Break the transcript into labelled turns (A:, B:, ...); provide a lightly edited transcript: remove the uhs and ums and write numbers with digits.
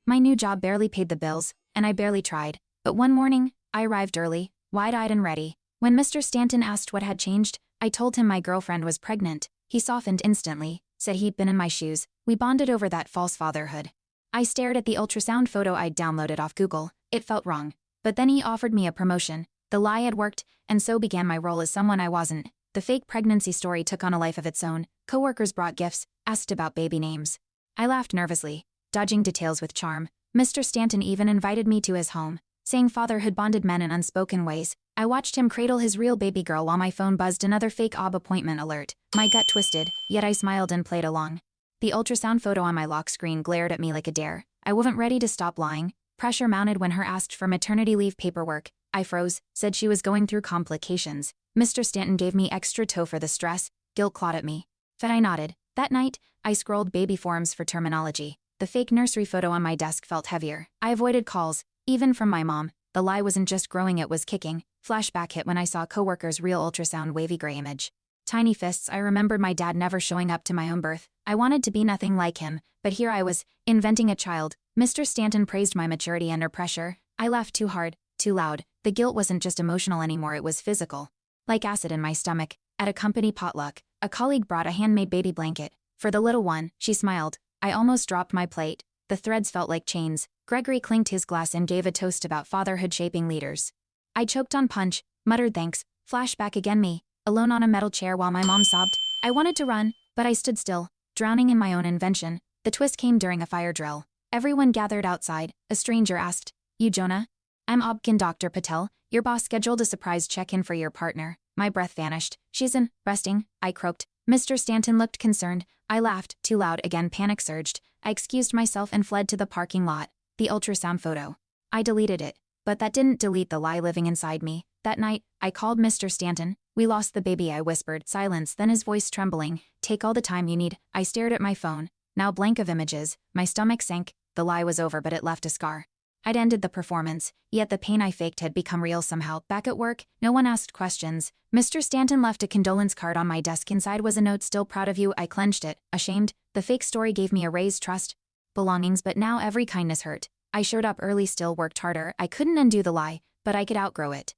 A: My new job barely paid the bills, and I barely tried. But one morning, I arrived early, wide-eyed and ready. When Mr. Stanton asked what had changed, I told him my girlfriend was pregnant. He softened instantly, said he'd been in my shoes. We bonded over that false fatherhood. I stared at the ultrasound photo I'd downloaded off Google. It felt wrong. But then he offered me a promotion. The lie had worked, and so began my role as someone I wasn't. The fake pregnancy story took on a life of its own. Coworkers brought gifts, asked about baby names. I laughed nervously, dodging details with charm. Mr. Stanton even invited me to his home, saying fatherhood bonded men in unspoken ways. I watched him cradle his real baby girl while my phone buzzed another fake OB appointment alert. My gut twisted, yet I smiled and played along. The ultrasound photo on my lock screen glared at me like a dare. I wasn't ready to stop lying. Pressure mounted when her asked for maternity leave paperwork. I froze, said she was going through complications. Mr. Stanton gave me extra toe for the stress. Guilt clawed at me. But I nodded. That night, I scrolled baby forums for terminology. The fake nursery photo on my desk felt heavier. I avoided calls, even from my mom. The lie wasn't just growing, it was kicking. Flashback hit when I saw coworkers' real ultrasound wavy gray image. Tiny fists. I remembered my dad never showing up to my own birth. I wanted to be nothing like him, but here I was, inventing a child. Mr. Stanton praised my maturity under pressure. I laughed too hard, too loud. The guilt wasn't just emotional anymore, it was physical. Like acid in my stomach. At a company potluck, a colleague brought a handmade baby blanket. For the little one, she smiled. I almost dropped my plate. The threads felt like chains. Gregory clinked his glass and gave a toast about fatherhood shaping leaders. I choked on punch, muttered thanks. Flashback again, me, alone on a metal chair while my mom sobbed. I wanted to run, but I stood still, drowning in my own invention. The twist came during a fire drill. Everyone gathered outside. A stranger asked, "You Jonah?" "I'm Obkin, Dr. Patel. Your boss scheduled a surprise check-in for your partner." My breath vanished. "She's in, resting," I croaked. Mr. Stanton looked concerned. I laughed, too loud again. Panic surged. I excused myself and fled to the parking lot. The ultrasound photo. I deleted it. But that didn't delete the lie living inside me. That night, I called Mr. Stanton. "We lost the baby," I whispered. Silence, then his voice trembling. "Take all the time you need." I stared at my phone, now blank of images. My stomach sank. The lie was over, but it left a scar. I'd ended the performance, yet the pain I faked had become real somehow. Back at work, no one asked questions. Mr. Stanton left a condolence card on my desk. Inside was a note: "Still proud of you." I clenched it, ashamed. The fake story gave me a raised trust, belongings, but now every kindness hurt. I showed up early, still worked harder. I couldn't undo the lie, but I could outgrow it.